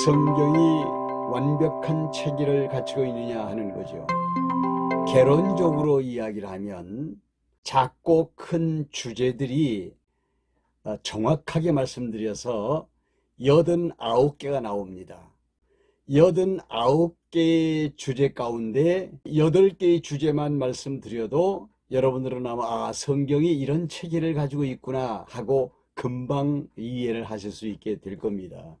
성경이 완벽한 체계를 갖추고 있느냐 하는 거죠. 개론적으로 이야기를 하면 작고 큰 주제들이 정확하게 말씀드려서 89개가 나옵니다. 89개의 주제 가운데 8개의 주제만 말씀드려도 여러분들은 아마 성경이 이런 체계를 가지고 있구나 하고 금방 이해를 하실 수 있게 될 겁니다.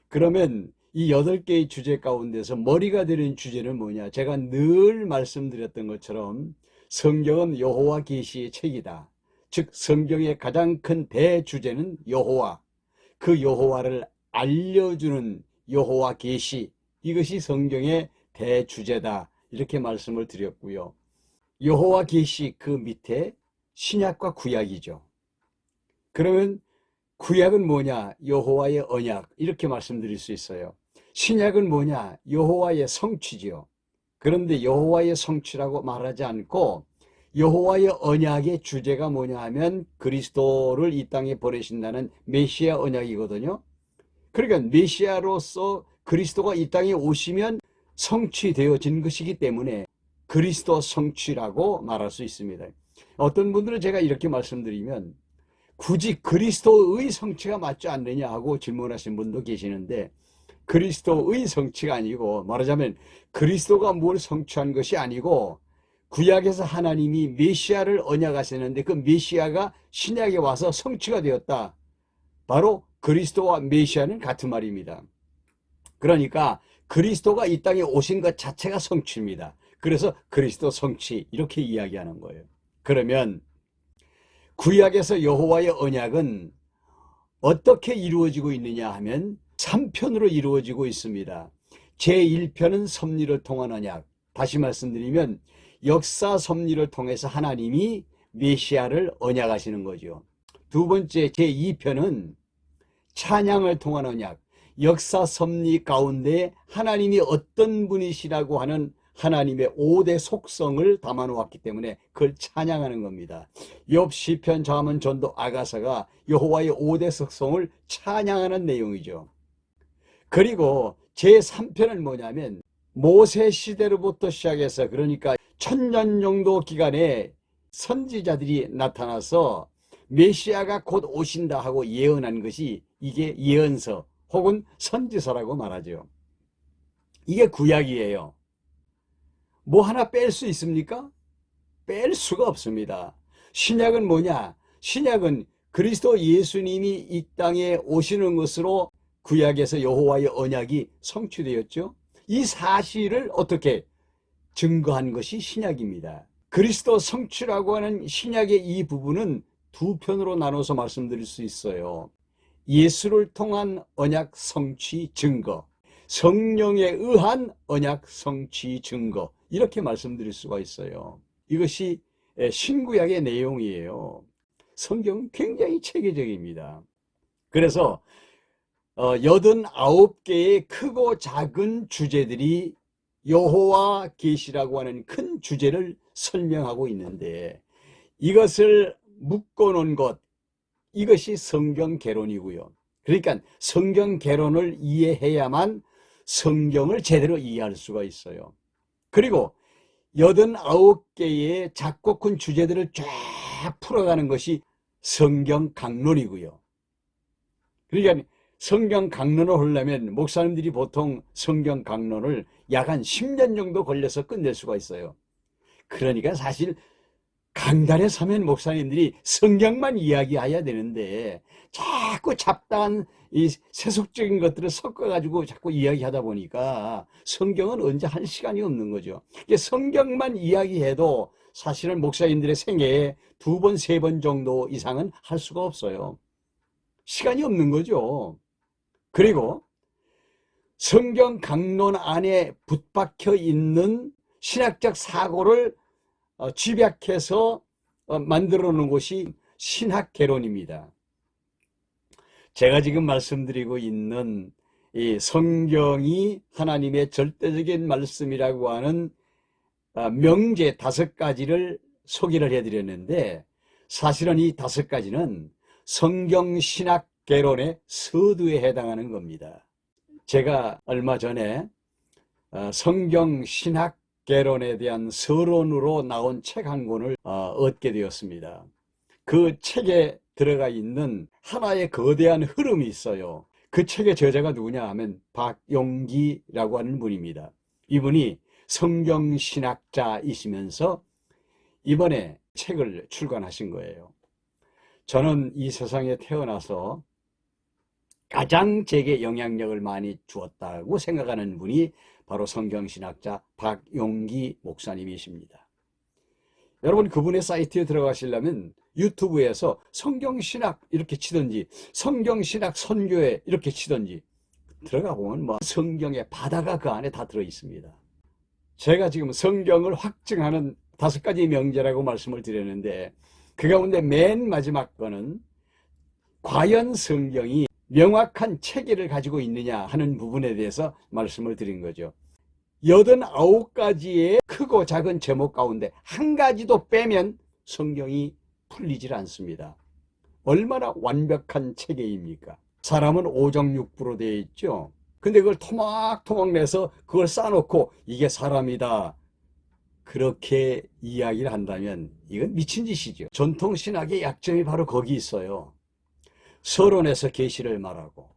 그러면 이 8개의 주제 가운데서 머리가 되는 주제는 뭐냐? 제가 늘 말씀드렸던 것처럼 성경은 여호와 계시의 책이다. 즉 성경의 가장 큰 대주제는 여호와, 그 여호와를 알려주는 여호와 계시, 이것이 성경의 대주제다, 이렇게 말씀을 드렸고요. 여호와 계시 그 밑에 신약과 구약이죠. 그러면 구약은 뭐냐? 여호와의 언약, 이렇게 말씀드릴 수 있어요. 신약은 뭐냐? 여호와의 성취지요. 그런데 여호와의 성취라고 말하지 않고 여호와의 언약의 주제가 뭐냐 하면 그리스도를 이 땅에 보내신다는 메시아 언약이거든요. 그러니까 메시아로서 그리스도가 이 땅에 오시면 성취되어진 것이기 때문에 그리스도 성취라고 말할 수 있습니다. 어떤 분들은 제가 이렇게 말씀드리면 굳이 그리스도의 성취가 맞지 않느냐 하고 질문하신 분도 계시는데, 그리스도의 성취가 아니고 말하자면 그리스도가 뭘 성취한 것이 아니고 구약에서 하나님이 메시아를 언약하셨는데 그 메시아가 신약에 와서 성취가 되었다. 바로 그리스도와 메시아는 같은 말입니다. 그러니까 그리스도가 이 땅에 오신 것 자체가 성취입니다. 그래서 그리스도 성취, 이렇게 이야기하는 거예요. 그러면 구약에서 여호와의 언약은 어떻게 이루어지고 있느냐 하면 3편으로 이루어지고 있습니다. 제1편은 섭리를 통한 언약. 다시 말씀드리면 역사 섭리를 통해서 하나님이 메시아를 언약하시는 거죠. 두 번째 제2편은 찬양을 통한 언약. 역사 섭리 가운데 하나님이 어떤 분이시라고 하는 하나님의 5대 속성을 담아놓았기 때문에 그걸 찬양하는 겁니다. 욥, 시편, 잠언, 전도, 아가서가 여호와의 5대 속성을 찬양하는 내용이죠. 그리고 제3편은 뭐냐면 모세 시대로부터 시작해서, 그러니까 1000년 정도 기간에 선지자들이 나타나서 메시아가 곧 오신다 하고 예언한 것이, 이게 예언서 혹은 선지서라고 말하죠. 이게 구약이에요. 뭐 하나 뺄 수 있습니까? 뺄 수가 없습니다. 신약은 뭐냐? 신약은 그리스도 예수님이 이 땅에 오시는 것으로 구약에서 여호와의 언약이 성취되었죠. 이 사실을 어떻게 증거한 것이 신약입니다. 그리스도 성취라고 하는 신약의 이 부분은 두 편으로 나눠서 말씀드릴 수 있어요. 예수를 통한 언약 성취 증거, 성령에 의한 언약 성취 증거, 이렇게 말씀드릴 수가 있어요. 이것이 신구약의 내용이에요. 성경은 굉장히 체계적입니다. 그래서 89개의 크고 작은 주제들이 여호와 계시라고 하는 큰 주제를 설명하고 있는데, 이것을 묶어놓은 것, 이것이 성경 개론이고요. 그러니까 성경 개론을 이해해야만 성경을 제대로 이해할 수가 있어요. 그리고 89개의 작고 큰 주제들을 쫙 풀어가는 것이 성경 강론이고요. 그러니까 성경 강론을 하려면 목사님들이 보통 성경 강론을 약 한 10년 정도 걸려서 끝낼 수가 있어요. 그러니까 사실 강단에 서면 목사님들이 성경만 이야기해야 되는데 자꾸 잡다한 이 세속적인 것들을 섞어가지고 자꾸 이야기하다 보니까 성경은 언제 할 시간이 없는 거죠. 성경만 이야기해도 사실은 목사님들의 생애에 2번, 3번 정도 이상은 할 수가 없어요. 시간이 없는 거죠. 그리고 성경 강론 안에 붙박혀 있는 신학적 사고를 집약해서 만들어 놓은 것이 신학개론입니다. 제가 지금 말씀드리고 있는 이 성경이 하나님의 절대적인 말씀이라고 하는 명제 5가지를 소개를 해드렸는데, 사실은 이 5가지는 성경 신학개론의 서두에 해당하는 겁니다. 제가 얼마 전에 성경 신학 개론에 대한 서론으로 나온 책 한 권을 얻게 되었습니다. 그 책에 들어가 있는 하나의 거대한 흐름이 있어요. 그 책의 저자가 누구냐 하면 박용기라고 하는 분입니다. 이분이 성경신학자이시면서 이번에 책을 출간하신 거예요. 저는 이 세상에 태어나서 가장 제게 영향력을 많이 주었다고 생각하는 분이 바로 성경신학자 박용기 목사님이십니다. 여러분, 그분의 사이트에 들어가시려면 유튜브에서 성경신학 이렇게 치든지 성경신학 선교회 이렇게 치든지 들어가 보면 뭐 성경의 바다가 그 안에 다 들어 있습니다. 제가 지금 성경을 확증하는 5가지 명제라고 말씀을 드렸는데 그 가운데 맨 마지막 거는 과연 성경이 명확한 체계를 가지고 있느냐 하는 부분에 대해서 말씀을 드린 거죠. 89가지의 크고 작은 제목 가운데 한 가지도 빼면 성경이 풀리질 않습니다. 얼마나 완벽한 체계입니까? 사람은 오정육부로 되어 있죠. 근데 그걸 토막토막 내서 그걸 쌓아놓고 이게 사람이다, 그렇게 이야기를 한다면 이건 미친 짓이죠. 전통신학의 약점이 바로 거기 있어요. 서론에서 계시를 말하고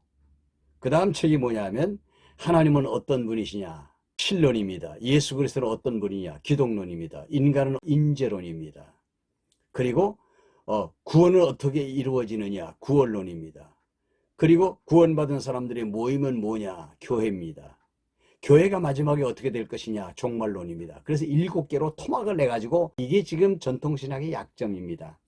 그 다음 책이 뭐냐면 하나님은 어떤 분이시냐, 신론입니다. 예수 그리스도는 어떤 분이냐, 기독론입니다. 인간은 인재론입니다. 그리고 구원은 어떻게 이루어지느냐, 구원론입니다. 그리고 구원받은 사람들의 모임은 뭐냐, 교회입니다. 교회가 마지막에 어떻게 될 것이냐, 종말론입니다. 그래서 7개로 토막을 내가지고 이게 지금 전통신학의 약점입니다.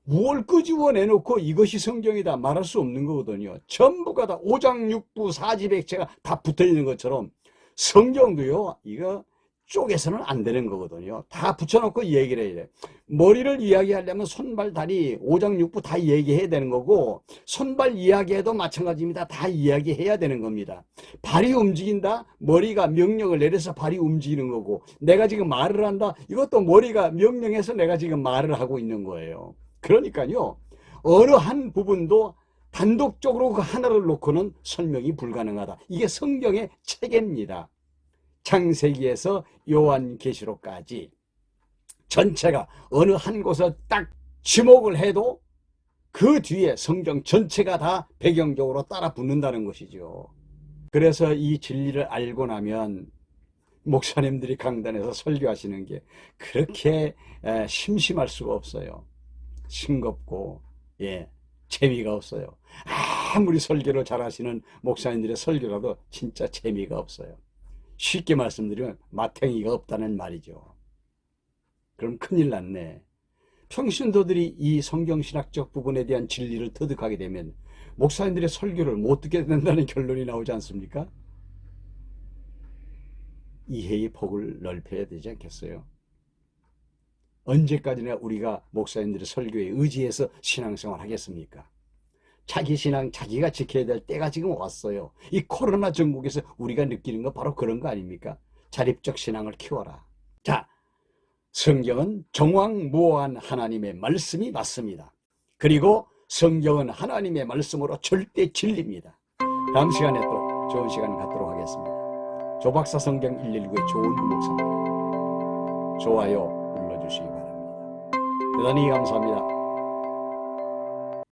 뭘 끄집어내놓고 이것이 성경이다 말할 수 없는 거거든요. 전부가 다 오장육부 사지백체가 다 붙어있는 것처럼 성경도요, 이거 쪼개서는 안 되는 거거든요. 다 붙여놓고 얘기를 해야 돼. 머리를 이야기하려면 손발 다리 오장육부 다 얘기해야 되는 거고, 손발 이야기해도 마찬가지입니다. 다 이야기해야 되는 겁니다. 발이 움직인다, 머리가 명령을 내려서 발이 움직이는 거고, 내가 지금 말을 한다, 이것도 머리가 명령해서 내가 지금 말을 하고 있는 거예요. 그러니까요, 어느 한 부분도 단독적으로 그 하나를 놓고는 설명이 불가능하다. 이게 성경의 체계입니다. 창세기에서 요한계시록까지 전체가 어느 한 곳에 딱 지목을 해도 그 뒤에 성경 전체가 다 배경적으로 따라 붙는다는 것이죠. 그래서 이 진리를 알고 나면 목사님들이 강단에서 설교하시는 게 그렇게 심심할 수가 없어요. 싱겁고 재미가 없어요. 아무리 설교를 잘하시는 목사님들의 설교라도 진짜 재미가 없어요. 쉽게 말씀드리면 마탱이가 없다는 말이죠. 그럼 큰일 났네. 평신도들이 이 성경신학적 부분에 대한 진리를 터득하게 되면 목사님들의 설교를 못 듣게 된다는 결론이 나오지 않습니까? 이해의 폭을 넓혀야 되지 않겠어요? 언제까지나 우리가 목사님들의 설교에 의지해서 신앙생활 하겠습니까? 자기 신앙 자기가 지켜야 될 때가 지금 왔어요. 이 코로나 전국에서 우리가 느끼는 거 바로 그런 거 아닙니까? 자립적 신앙을 키워라. 자, 성경은 정황무오한 하나님의 말씀이 맞습니다. 그리고 성경은 하나님의 말씀으로 절대 진리입니다. 다음 시간에 또 좋은 시간 갖도록 하겠습니다. 조박사 성경 119의 좋은 목사님, 좋아요 눌러주시기 바랍니다. 대단히 감사합니다.